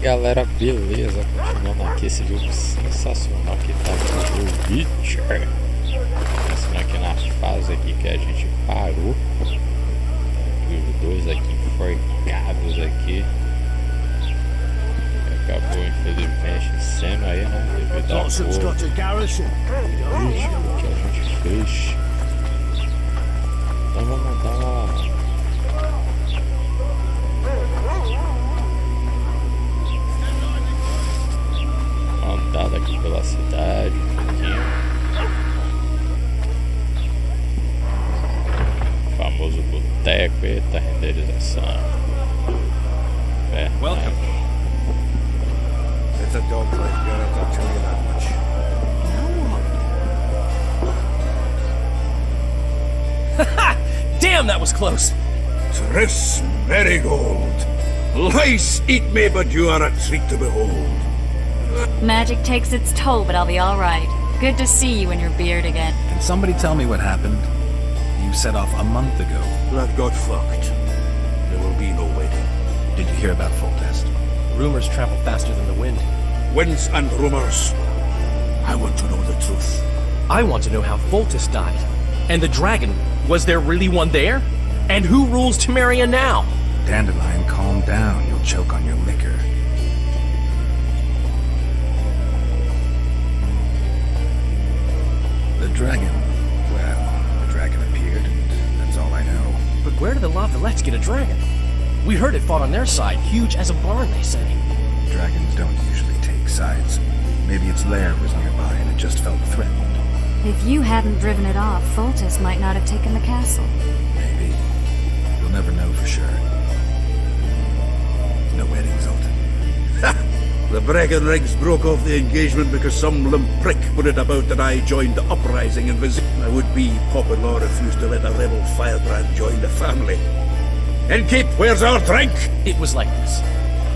galera, beleza? Continuando aqui esse jogo sensacional que tá aqui no Witcher. Passando aqui nas fases aqui que a gente parou. Os dois aqui enforcados aqui. Acabou infelizmente sendo aí, né? Devido ao fogo. O que a gente fez. Então vamos dar uma andada aqui pela cidade um pouquinho. O famoso boteco, eita, renderização. Welcome. It's a dog fight, Garrett, I'll tell you that much. Damn, that was close! Tris Marigold. Lice eat me, but you are a treat to behold. Magic takes its toll, but I'll be alright. Good to see you in your beard again. Can somebody tell me what happened? You set off a month ago. That got fucked. There will be no wedding. Did you hear about Foltest? Rumors travel faster than the wind. Winds and rumors. I want to know the truth. I want to know how Foltest died. And the dragon, was there really one there? And who rules Temeria now? Dandelion, calm down. You'll choke on your liquor. The dragon. Well, the dragon appeared, and that's all I know. But where did the Lavalettes get a dragon? We heard it fought on their side, huge as a barn, they say. Dragons don't usually take sides. Maybe its lair was nearby and it just felt threatened. If you hadn't driven it off, Foltest might not have taken the castle. Maybe. We'll never know for sure. No wedding, Zoltan. The Breckenrigs broke off the engagement because some limp prick put it about that I joined the uprising in Visit. I would be Poplar refused to let a rebel firebrand join the family. And Keep, where's our drink? It was like this.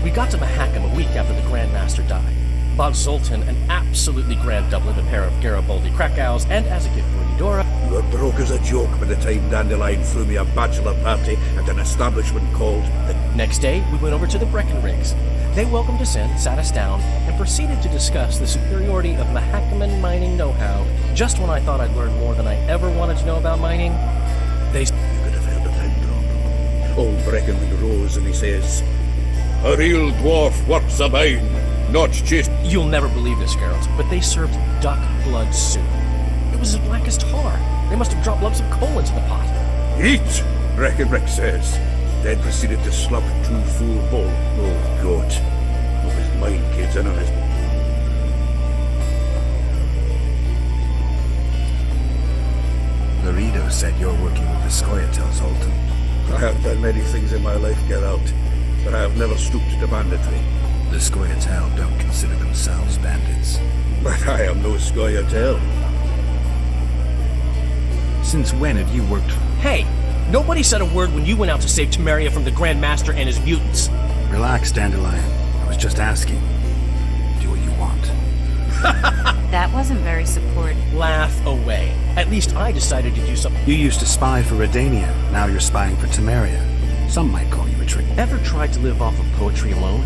We got to Mahakam a week after the Grand Master died. Bought Zoltan an absolutely grand doublet, a pair of Garibaldi Krakows, and as a gift for Eudora... You were broke as a joke by the time Dandelion threw me a bachelor party at an establishment called the... Next day, we went over to the Breckenrigs. They welcomed us in, sat us down, and proceeded to discuss the superiority of Mahakaman mining know-how. Just when I thought I'd learned more than I ever wanted to know about mining, they... You could have heard a pin drop. Old Breckenrig rose and he says, "A real dwarf works a mine, not chased." You'll never believe this, Geralt, but they served duck blood soup. It was as black as tar. They must have dropped lumps of coal into the pot. Eat, Breckenrig says. Then proceeded to slug 2 full bowl. Oh, God. Of his mine kids in on his... Laredo said you're working with the Scoia'tael, Zoltan. I have done many things in my life, Geralt, but I have never stooped to banditry. The Scoia'tael don't consider themselves bandits. But I am no Scoia'tael. Since when have you worked... Hey, nobody said a word when you went out to save Temeria from the Grand Master and his mutants. Relax, Dandelion. I was just asking. Do what you want. That wasn't very supportive. Laugh away. At least I decided to do something. You used to spy for Redania. Now you're spying for Temeria. Some might call you a trick. Ever tried to live off of poetry alone?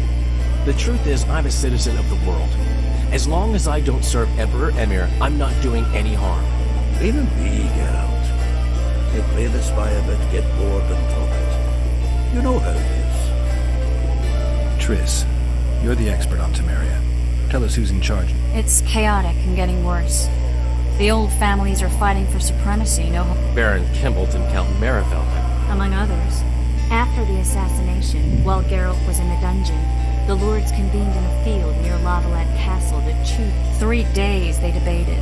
The truth is, I'm a citizen of the world. As long as I don't serve Emperor Emir, I'm not doing any harm. Even me, Geralt. I play the spy a bit, get bored and drop it. You know how it is. Triss, you're the expert on Temeria. Tell us who's in charge. It's chaotic and getting worse. The old families are fighting for supremacy, Baron Kimbolt and Count Marivel. among others. After the assassination, while Geralt was in the dungeon, the lords convened in a field near Lavalette Castle to choose. 3 days they debated,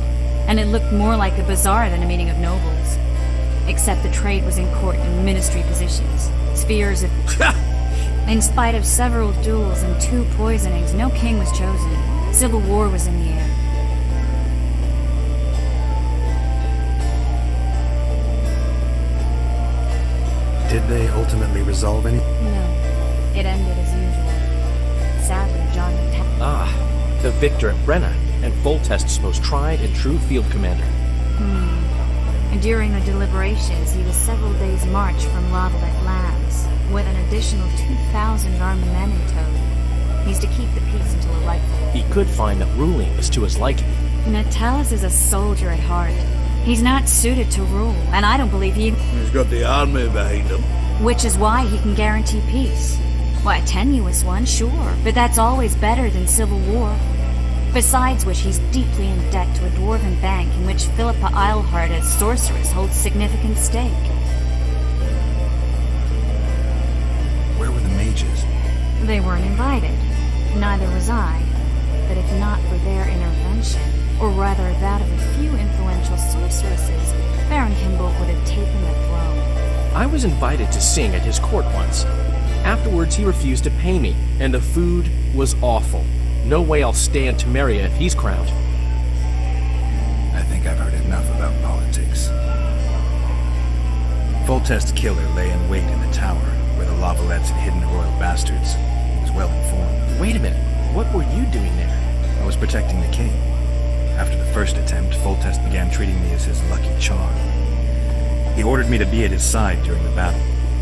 and it looked more like a bazaar than a meeting of nobles. Except the trade was in court and ministry positions. Spheres of... In spite of several duels and 2 poisonings, no king was chosen. Civil war was in the air. Did they ultimately resolve any? No. It ended as usual. Sadly, John Ah, the victor at Brenna, and Foltest's most tried and true field commander. During the deliberations, he was several days' march from Lavalette Lands, with an additional 2,000 armed men in tow. He's to keep the peace until a rightful. He could find that ruling is to his liking. Natalis is a soldier at heart. He's not suited to rule, and I don't believe he... He's got the army behind him. Which is why he can guarantee peace. Why, a tenuous one, sure, but that's always better than civil war. Besides which, he's deeply in debt to a dwarven bank in which Philippa Eilhart as sorceress holds significant stake. Where were the mages? They weren't invited. Neither was I. But if not for their intervention, or rather that of a few influential sorceresses, Baron Kimbolc would have taken the throne. I was invited to sing at his court once. Afterwards, he refused to pay me, and the food was awful. No way I'll stay in Temeria if he's crowned. I think I've heard enough about politics. Foltest's killer lay in wait in the tower, where the Lavalettes had hidden the royal bastards. He was well informed. Wait a minute. What were you doing there? I was protecting the king. After the first attempt, Foltest began treating me as his lucky charm. He ordered me to be at his side during the battle.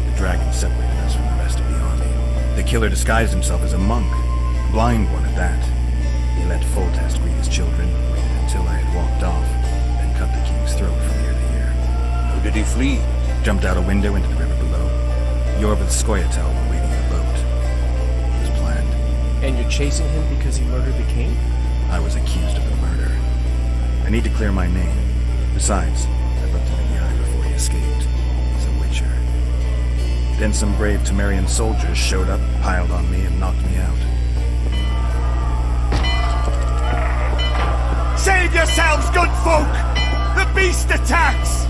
The dragon separated us from the rest of the army. The killer disguised himself as a monk, a blind one at that. He let Foltest greet his children, waited until I had walked off, then cut the king's throat from ear to ear. How did he flee? Jumped out a window into the river below. Yorvith Skoyatel were waiting in the boat. It was planned. And you're chasing him because he murdered the king? I was accused of the murder. I need to clear my name. Besides, I looked him in the eye before he escaped. He's a witcher. Then some brave Temerian soldiers showed up, piled on me, and knocked me out. Save yourselves, good folk! The beast attacks!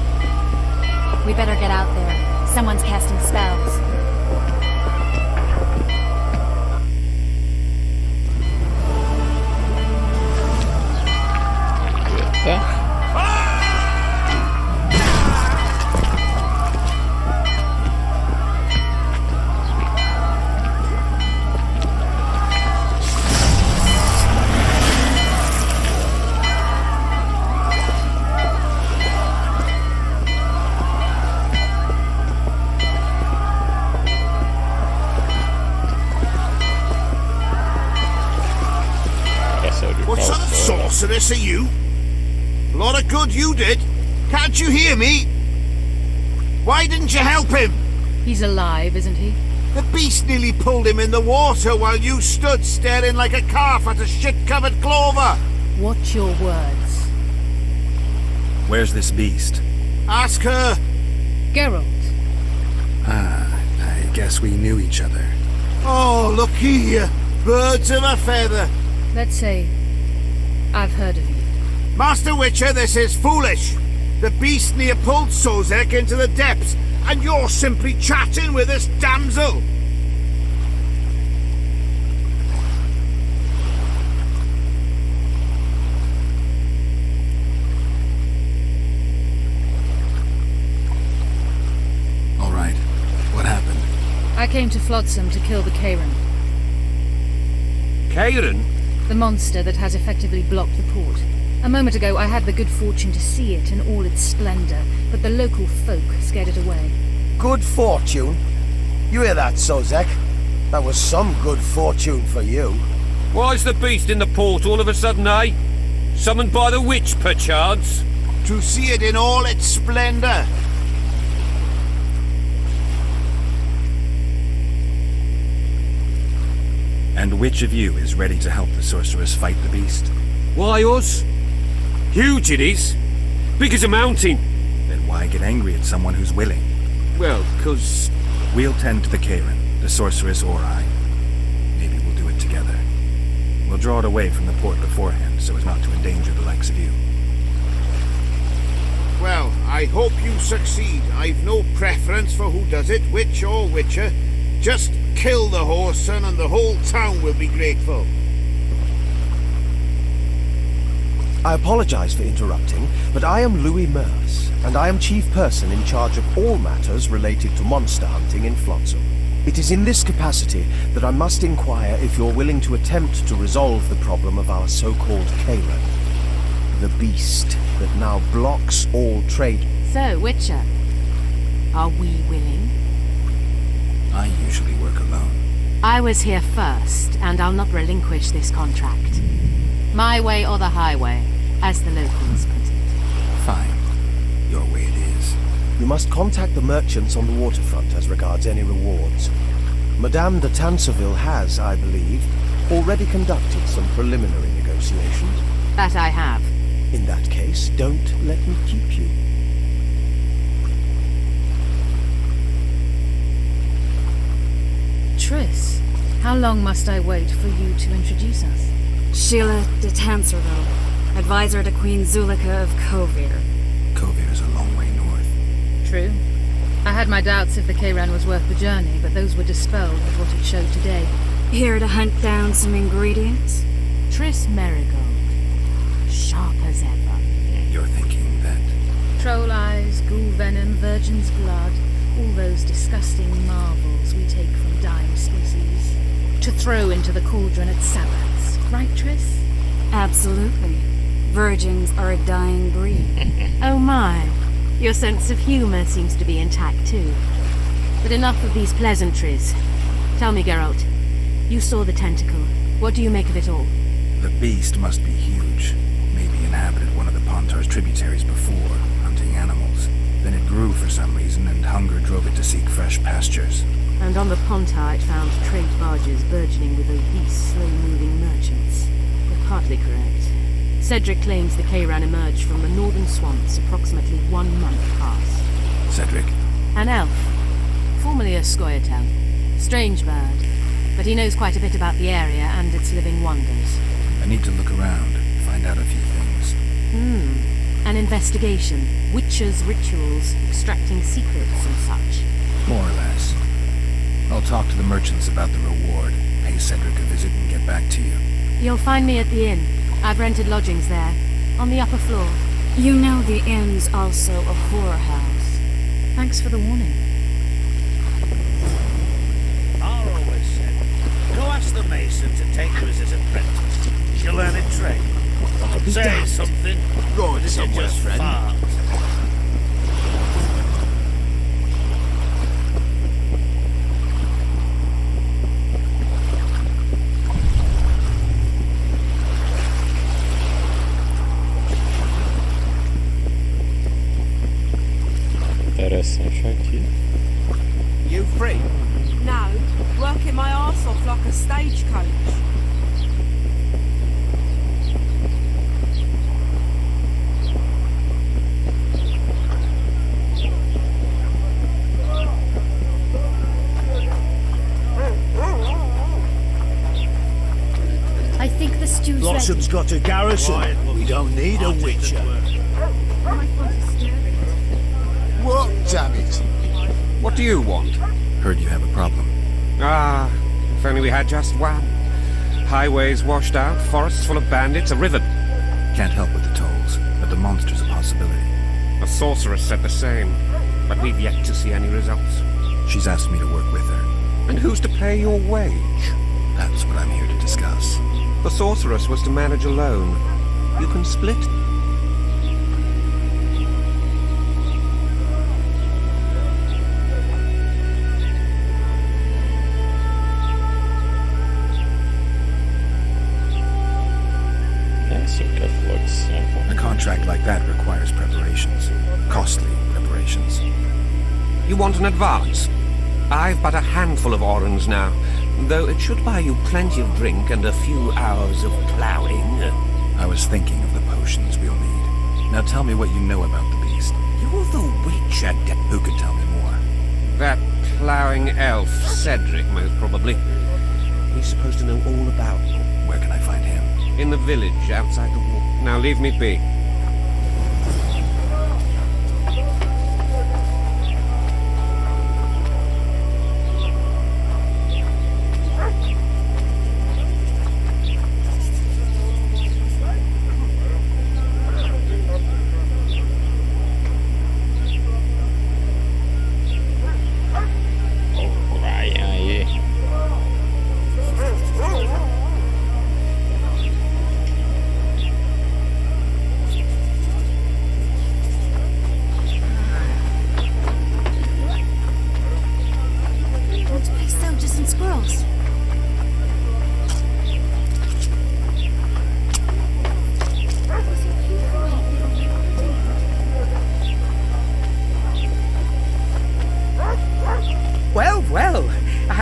We better get out there. Someone's casting spells. Tá? What sort of sorceress are you? A lot of good you did. Can't you hear me? Why didn't you help him? He's alive, isn't he? The beast nearly pulled him in the water while you stood staring like a calf at a shit-covered clover. Watch your words. Where's this beast? Ask her. Geralt. Ah, I guess we knew each other. Oh, look here. Birds of a feather. Let's say I've heard of you. Master Witcher, this is foolish. The beast near pulled Sozek into the depths, and you're simply chatting with this damsel. All right. What happened? I came to Flotsam to kill the Karen, Karen? the monster that has effectively blocked the port. A moment ago, I had the good fortune to see it in all its splendor, but the local folk scared it away. Good fortune? You hear that, Sozek? That was some good fortune for you. Why's the beast in the port all of a sudden, eh? Summoned by the witch, perchance? To see it in all its splendor. And which of you is ready to help the sorceress fight the beast? Why, us? Huge it is. Big as a mountain. Then why get angry at someone who's willing? Well, 'cause... We'll tend to the Karen, the sorceress or I. Maybe we'll do it together. We'll draw it away from the port beforehand so as not to endanger the likes of you. Well, I hope you succeed. I've no preference for who does it, witch or witcher. Just kill the whoreson and the whole town will be grateful. I apologize for interrupting, but I am Louis Merce, and I am chief person in charge of all matters related to monster hunting in Flotsam. It is in this capacity that I must inquire if you're willing to attempt to resolve the problem of our so-called Karen, the beast that now blocks all trade. So, Witcher, are we willing? I usually work alone. I was here first, and I'll not relinquish this contract. My way or the highway, as the locals put it. Fine. Your way it is. You must contact the merchants on the waterfront as regards any rewards. Madame de Tanseville has, I believe, already conducted some preliminary negotiations. That I have. In that case, don't let me keep you. Triss, how long must I wait for you to introduce us? Sheila de Tanserville, advisor to Queen Zulika of Kovir. Kovir's a long way north. True. I had my doubts if the Kayran was worth the journey, but those were dispelled with what it showed today. Here to hunt down some ingredients? Triss Marigold. Sharp as ever. You're thinking that... Troll eyes, ghoul venom, virgin's blood, all those disgusting marvels we take from dying species. To throw into the cauldron at Sabbaths. Right, Triss? Absolutely. Virgins are a dying breed. Oh my. Your sense of humor seems to be intact too. But enough of these pleasantries. Tell me, Geralt. You saw the tentacle. What do you make of it all? The beast must be huge. Maybe inhabited one of the Pontar's tributaries before, hunting animals. Then it grew for some reason, and hunger drove it to seek fresh pastures. And on the Pontar it found trade barges burgeoning with obese, slow-moving merchants. You're partly correct. Cedric claims the Kayran emerged from the northern swamps approximately 1 month past. Cedric? An elf. Formerly a Scoia'tael. Strange bird. But he knows quite a bit about the area and its living wonders. I need to look around, find out a few things. An investigation. Witches' rituals, extracting secrets and such. More or less. I'll talk to the merchants about the reward, pay Cedric a visit and get back to you. You'll find me at the inn. I've rented lodgings there, on the upper floor. You know the inn's also a whorehouse. Thanks for the warning. I always said, go ask the mason to take you as his apprentice. You'll learn a trade. Say something. Going Did you somewhere, just friend. fart? Interessante aqui. You free? No, working my arse off like a stagecoach. I think the stew's Blossom's got a garrison. We don't need a witcher. What, damn it? What do you want? Heard you have a problem. Ah, if only we had just one. Highways washed out, forests full of bandits, a river. Can't help with the tolls, but the monster's a possibility. A sorceress said the same, but we've yet to see any results. She's asked me to work with her. And who's to pay your wage? That's what I'm here to discuss. The sorceress was to manage alone. You can split. A contract like that requires preparations. Costly preparations. You want an advance? I've but a handful of orens now, though it should buy you plenty of drink and a few hours of ploughing. I was thinking of the potions we'll need. Now tell me what you know about the beast. You're the witch, Who could tell me more? That ploughing elf, Cedric, most probably. He's supposed to know all about you. Where can I find him? In the village, outside the wall. Now leave me be.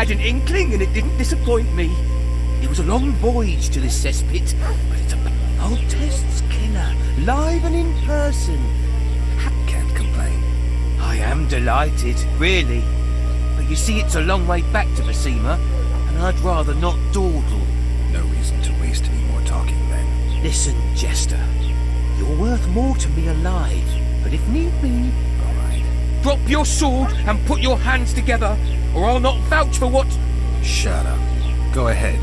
had an inkling and it didn't disappoint me. It was a long voyage to this cesspit, but it's a Foltest's killer, live and in person. Can't complain. I am delighted, really. But you see, it's a long way back to Basima, and I'd rather not dawdle. No reason to waste any more talking then. Listen, Jester. You're worth more to me alive, but if need be... All right. Drop your sword and put your hands together, or I'll not vouch for what... Shut up. Go ahead.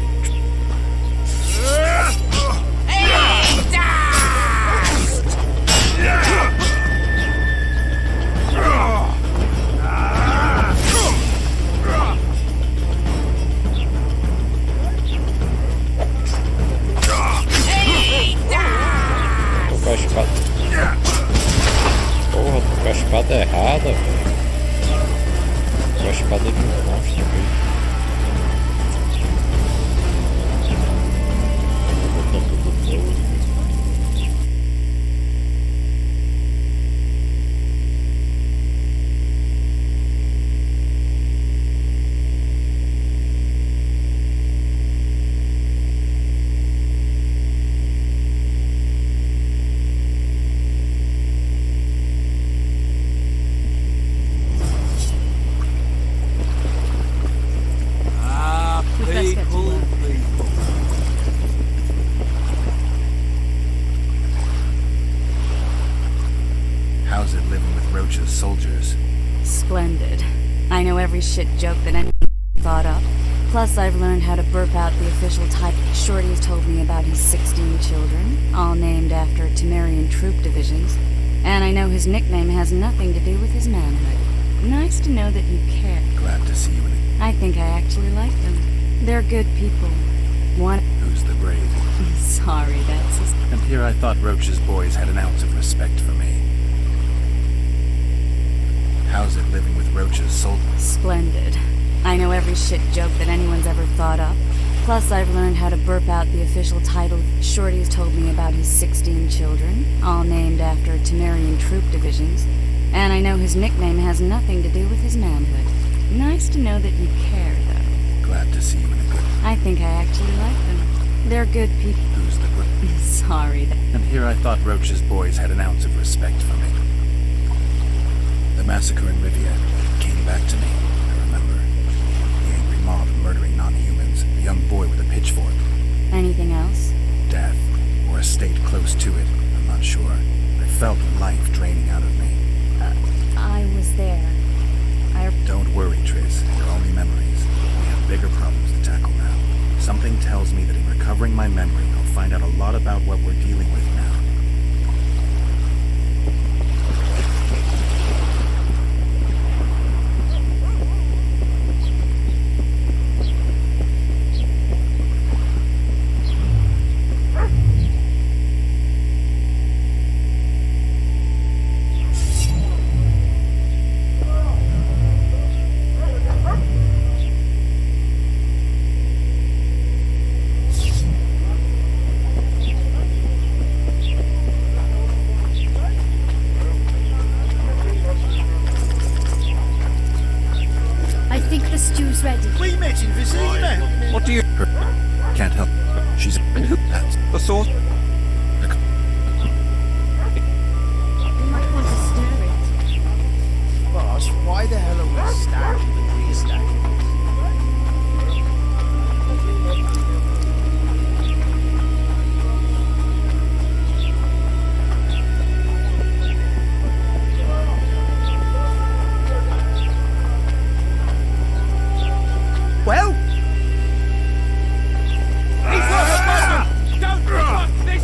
Com a espada. Porra, tô com a espada errada, velho. Com a espada de um monstro, velho. How's it living with Roach's soldiers? Splendid. I know every shit joke that anyone thought up. Plus, I've learned how to burp out the official type. Shorty's told me about his 16 children, all named after Temerian troop divisions. And I know his nickname has nothing to do with his manhood. Nice to know that you care. Glad to see you in it. I think I actually like them. They're good people. One... Who's the brave? Sorry, that's... And here I thought Roach's boys had an ounce of respect for me. How's it living with Roach's soldiers? Splendid. I know every shit joke that anyone's ever thought up. Plus, I've learned how to burp out the official title. Shorty's told me about his 16 children, all named after Temerian troop divisions. And I know his nickname has nothing to do with his manhood. Nice to know that you care, though. Glad to see you in a good... I think I actually like them. They're good people. Who's the brave? Sorry. And here I thought Roach's boys had an ounce of respect for me. The massacre in Rivia came back to me, I remember. The angry mob murdering non-humans, a young boy with a pitchfork. Anything else? Death, or a state close to it, I'm not sure. I felt life draining out of me. I was there. Don't worry, Triss. They're only memories. We have bigger problems to tackle now. Something tells me that in recovering my memory, I'll find out a lot about what we're dealing with now. We met in Vizima. What do you... Can't help. She's... That's the source. You might want to stir it. Boss, why the hell are we stacking and restacking? Well? He's not a Muslim! Don't fuck this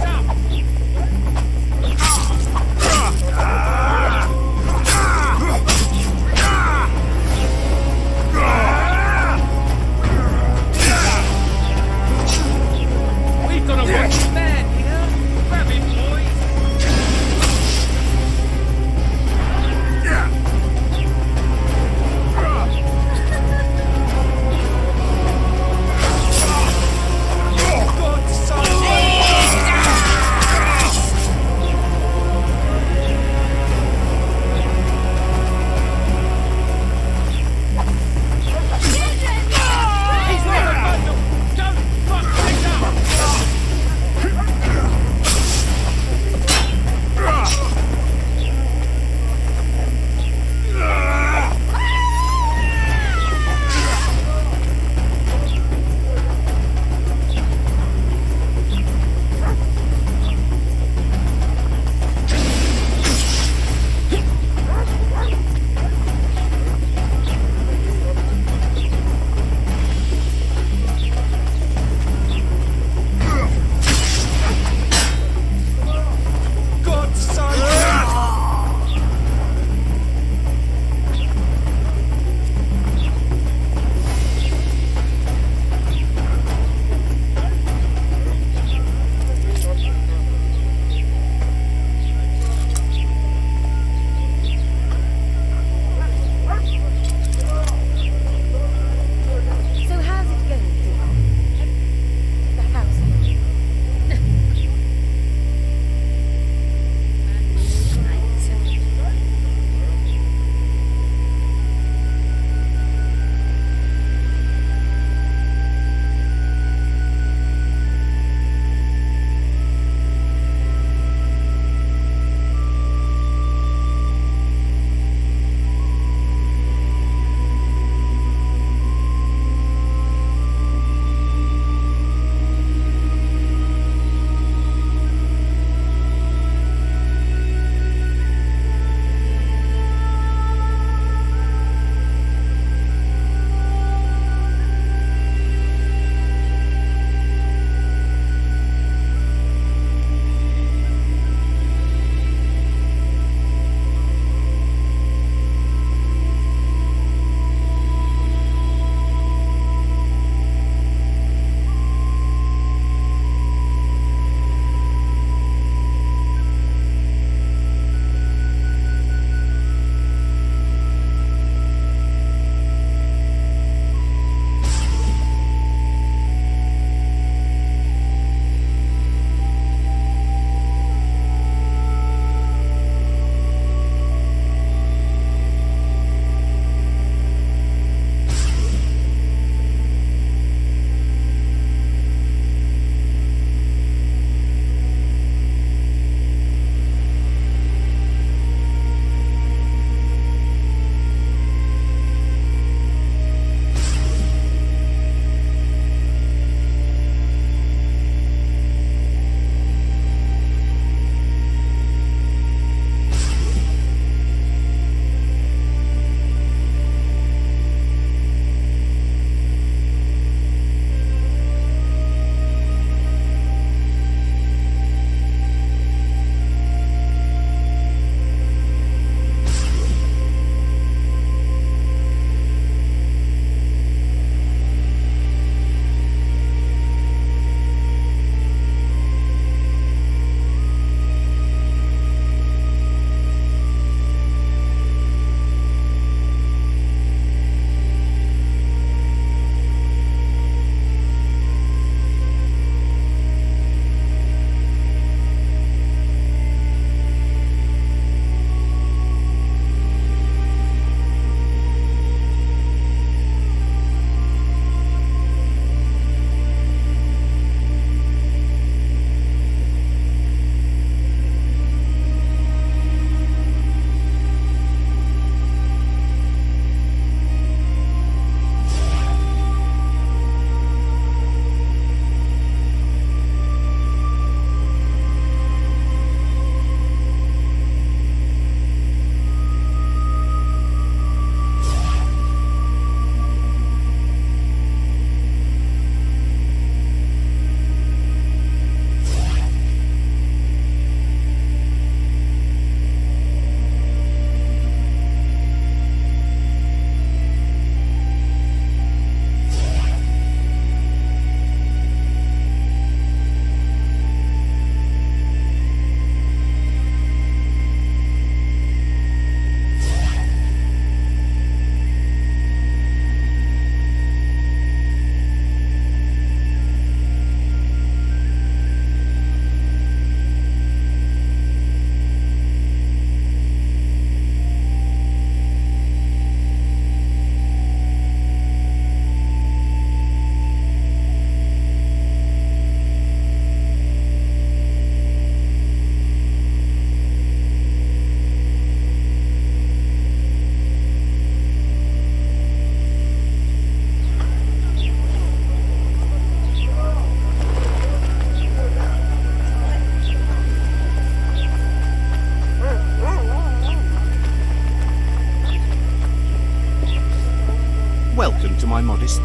to my modest.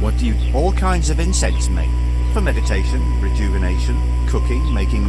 What do you... All kinds of incense, mate. For meditation, rejuvenation, cooking, making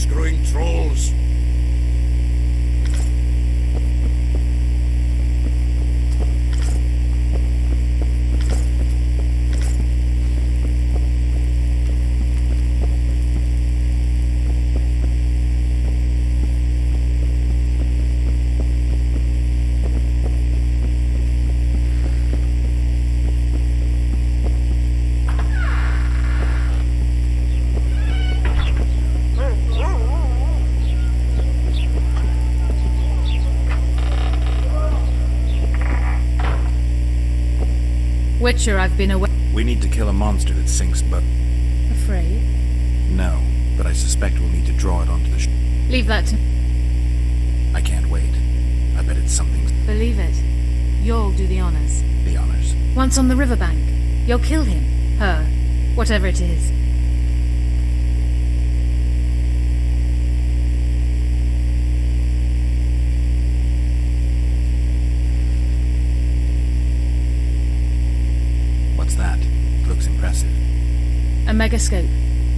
screwing trolls. Witcher, I've been away. We need to kill a monster that sinks, but... Afraid? No, but I suspect we'll need to draw it onto the ship. Leave that to... I can't wait. I bet it's something... Believe it. You'll do the honors. The honors? Once on the riverbank, you'll kill him, her, whatever it is. What's that? It looks impressive. A megascope.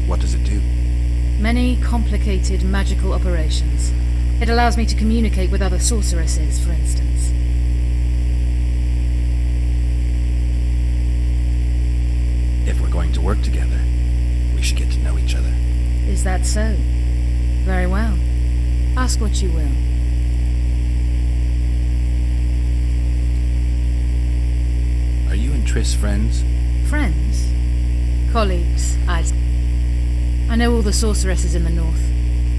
What does it do? Many complicated magical operations. It allows me to communicate with other sorceresses, for instance. If we're going to work together, we should get to know each other. Is that so? Very well. Ask what you will. Triss friends? Friends? Colleagues, I know all the sorceresses in the north.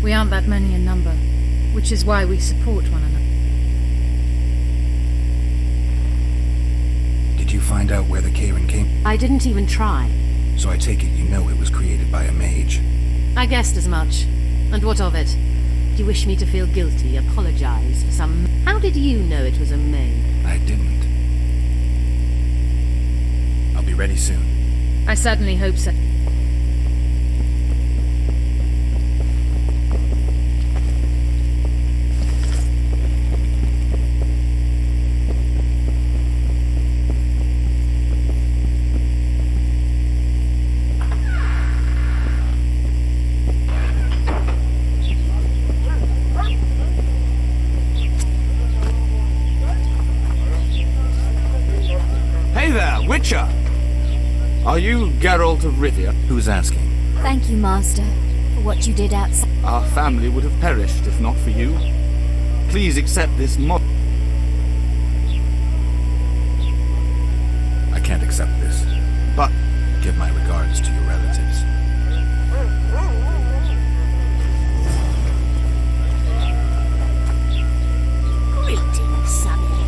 We aren't that many in number, which is why we support one another. Did you find out where the Karen came? I didn't even try. So I take it you know it was created by a mage. I guessed as much. And what of it? Do you wish me to feel guilty, apologize for some... How did you know it was a maid? I didn't. I'll be ready soon. I certainly hope so. Hey there, Witcher! Are you Geralt of Rivia? Who's asking? Thank you, Master, for what you did outside. Our family would have perished if not for you. Please accept this I can't accept this. But... Give my regards to your relatives. Greetings, Sonny.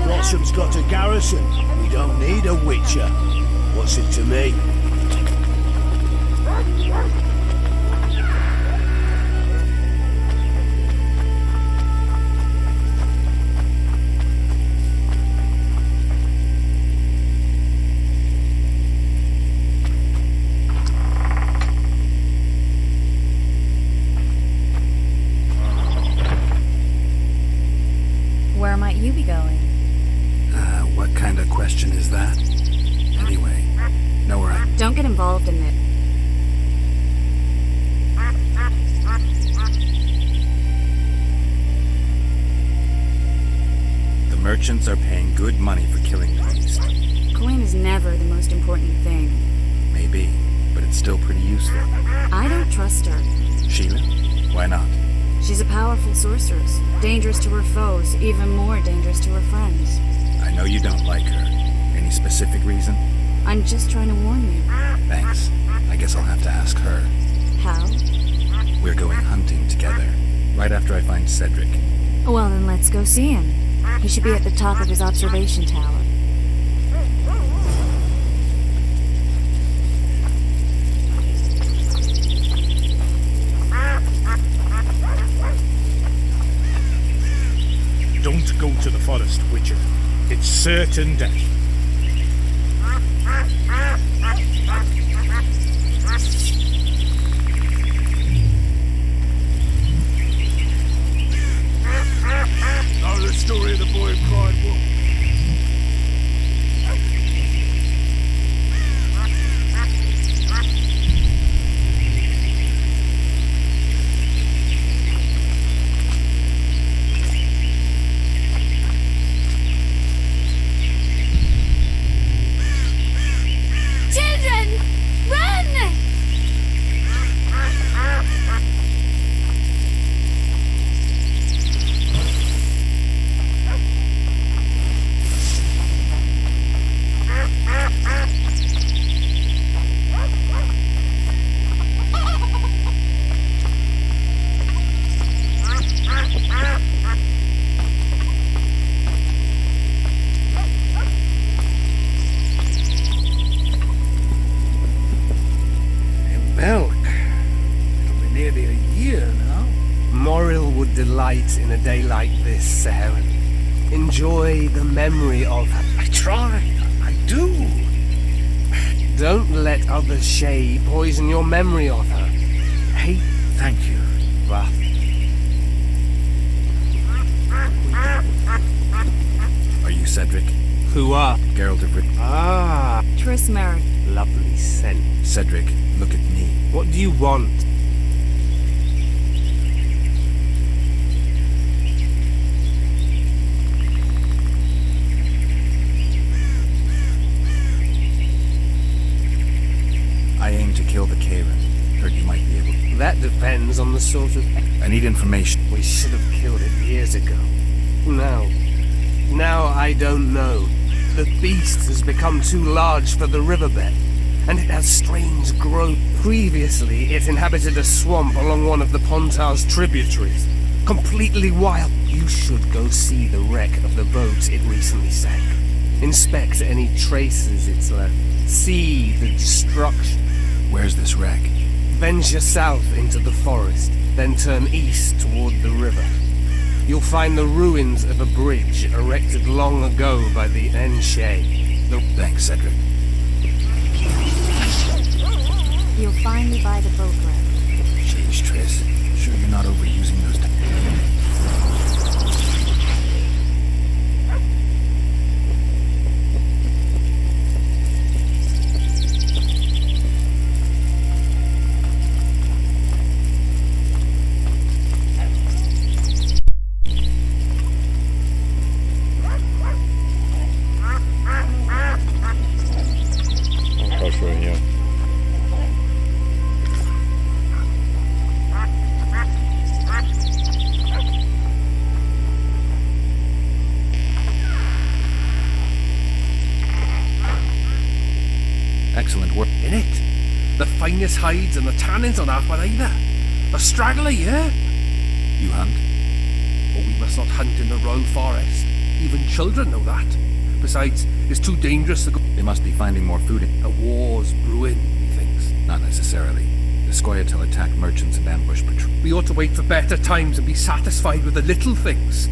Blossom's got a garrison. We don't need a Witcher. What's it to me? Where might you be going? What kind of question is that? Anyway, know where I... Don't get involved in it. The merchants are paying good money for killing the beast. Coin is never the most important thing. Maybe, but it's still pretty useful. I don't trust her. Sheila? Why not? She's a powerful sorceress. Dangerous to her foes, even more dangerous to her friends. I know you don't like her. Any specific reason? I'm just trying to warn you. Thanks. I guess I'll have to ask her. How? We're going hunting together. Right after I find Cedric. Well, then let's go see him. He should be at the top of his observation tower. Don't go to the forest, Witcher. It's certain death. Now the story of the boy who cried wolf. Children! Run! Milk. It'll be nearly a year now. Morrill would delight in a day like this, Sir Heron. Enjoy the memory of her. I try. I do. Don't let other Shay poison your memory of her. Hey, Thank you. well, Are you Cedric? who are? Geralt of Rivia. Ah, Triss Merrick. lovely scent. Cedric, look at me. What do you want? I aim to kill the Karen. Heard you might be able to. That depends on the sort of... I need information. We should have killed it years ago. Now, Now I don't know. The beast has become too large for the riverbed, and it has strange growth. Previously, it inhabited a swamp along one of the Pontar's tributaries. Completely wild. You should go see the wreck of the boat it recently sank. Inspect any traces it's left. See the destruction. Where's this wreck? Venture south into the forest, then turn east toward the river. You'll find the ruins of a bridge erected long ago by the Enche. Thanks, Cedric. You'll find me by the boat wreck. Jeez, Triss. Sure you're not overusing those... Cachorrinho. Excellent work. In it, the finest hides and the tannins on our either. A straggler, yeah? You hunt? But we must not hunt in the royal forest. Even children know that. Besides, it's too dangerous to go. They must be finding more food. A war's brewing, methinks. Not necessarily. The Scoia'tael attacked merchants and ambush patrol. We ought to wait for better times and be satisfied with the little things.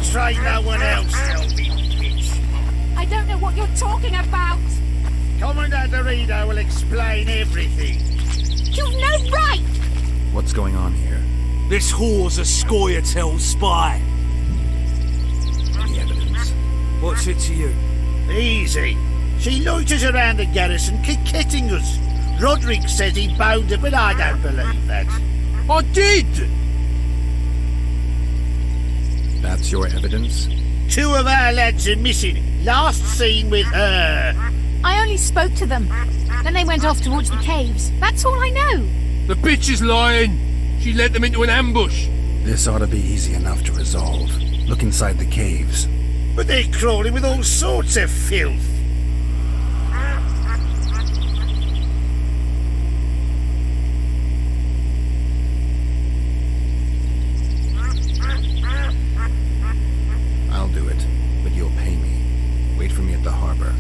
try no one else, Elvie bitch. I don't know what you're talking about. Commandant Dorito will explain everything. You've no right! What's going on here? This whore's a Scoia'tael spy. Any evidence? What's it to you? Easy. She loiters around the garrison, kick-kitting us. Roderick says he boned her, but I don't believe that. I did! That's your evidence? 2 of our lads are missing. Last seen with her. I only spoke to them. Then they went off towards the caves. That's all I know. The bitch is lying! She led them into an ambush! This ought to be easy enough to resolve. Look inside the caves. But they're crawling with all sorts of filth. I'll do it, but you'll pay me. Wait for me at the harbor.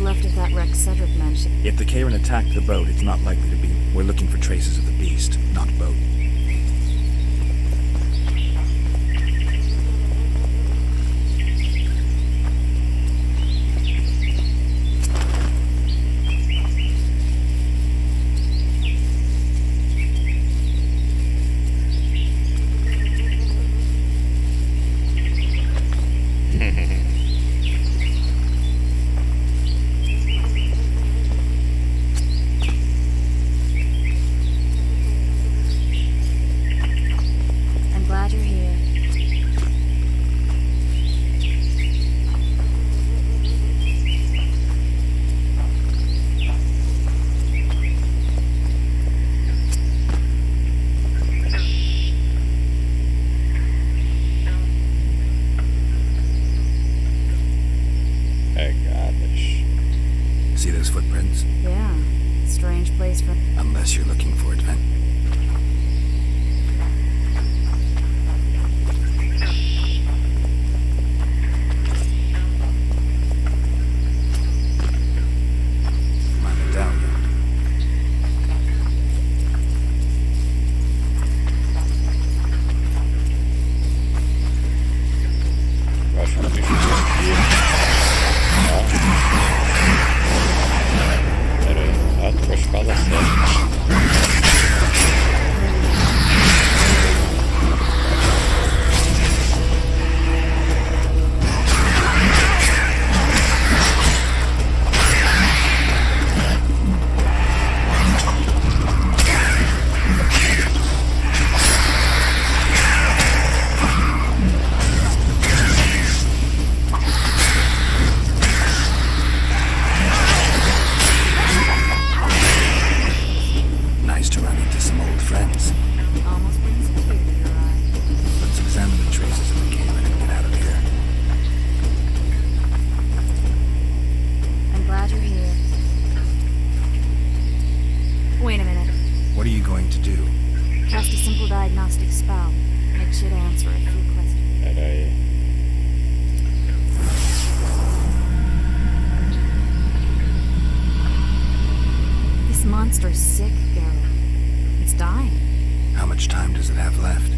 left of that wreck Cedric mentioned? If the Karen attacked the boat, it's not likely to be. We're looking for traces of the beast, not boat. See those footprints? Yeah. Strange place for... Unless you're looking for adventure. My medallion. Eu acho que o bicho tá aqui. Pera aí. Ah, tô com a espada certa. Nice to run into some old friends. Almost brings a tear to your eye. Let's examine the traces of the Karen and get out of here. I'm glad you're here. Wait a minute. What are you going to do? Cast a simple diagnostic spell. It should answer a few questions. Pera aí. This monster's sick, Geralt. It's dying. How much time does it have left?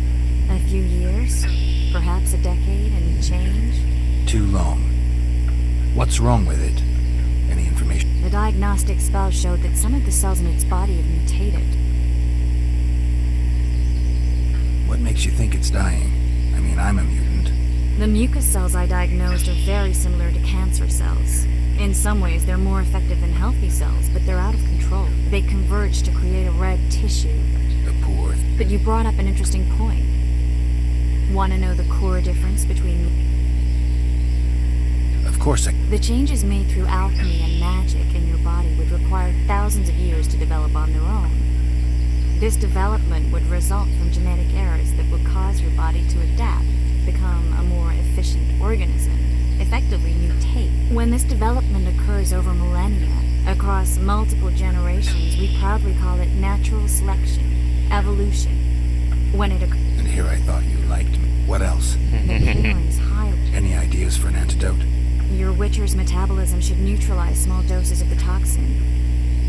A few years? Perhaps a decade and change? Too long. What's wrong with it? Any information? The diagnostic spell showed that some of the cells in its body have mutated. What makes you think it's dying? I mean, I'm a mutant. The mucus cells I diagnosed are very similar to cancer cells. In some ways, they're more effective than healthy cells, but they're out of control. They converge to create a red tissue. The poor... But you brought up an interesting point. Want to know the core difference between... Of course I... The changes made through alchemy and magic in your body would require thousands of years to develop on their own. This development would result from genetic errors that would cause your body to adapt, become a more efficient organism, effectively mutate. When this development occurs over millennia, across multiple generations, we proudly call it natural selection, evolution. When it occurs... And here I thought you liked me. What else? The Karen's high... Any ideas for an antidote? Your Witcher's metabolism should neutralize small doses of the toxin.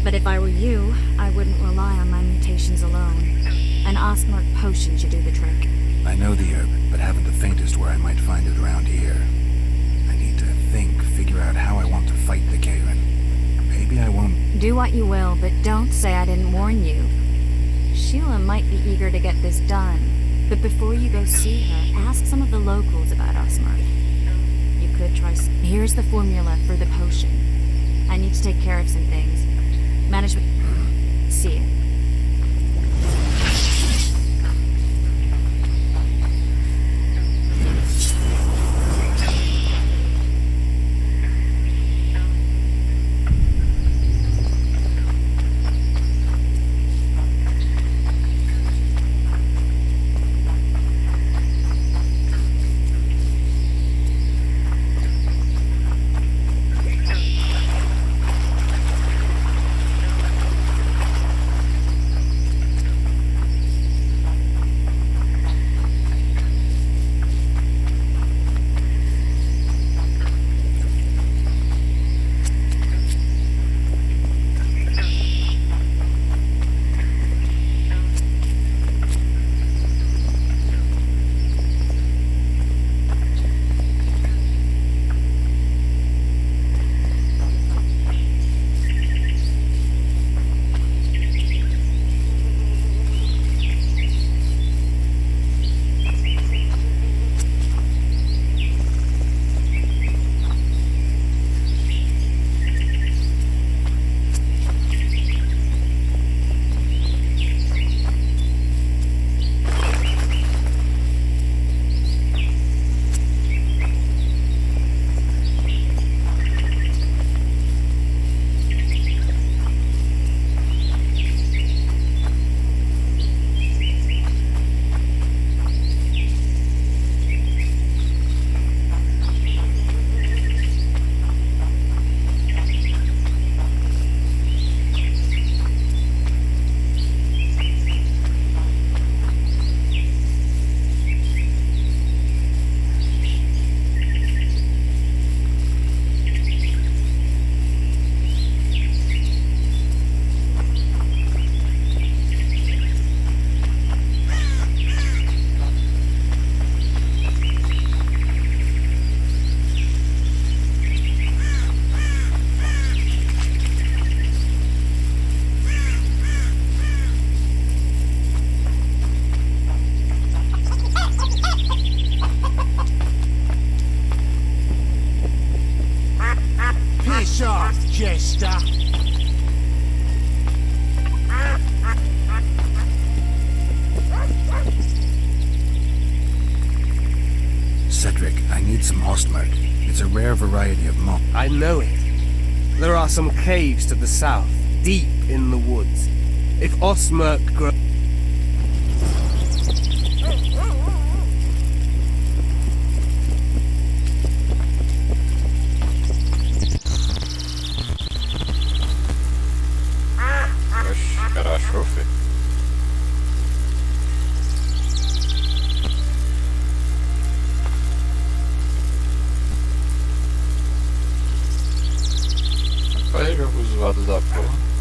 But if I were you, I wouldn't rely on my mutations alone. An Osmark potion should do the trick. I know the herb, but haven't the faintest where I might find it around here. I need to think, figure out how I want to fight the Karen. Maybe I won't... Do what you will, but don't say I didn't warn you. Sheila might be eager to get this done, but before you go see her, ask some of the locals about Osmark. You could try... Here's the formula for the potion. I need to take care of some things. Management... See you. Ostmark. It's a rare variety of moss. I know it. There are some caves to the south, deep in the woods. If Ostmark grows... Хорошо, Фи. Rapaz, jogo zoado da porra.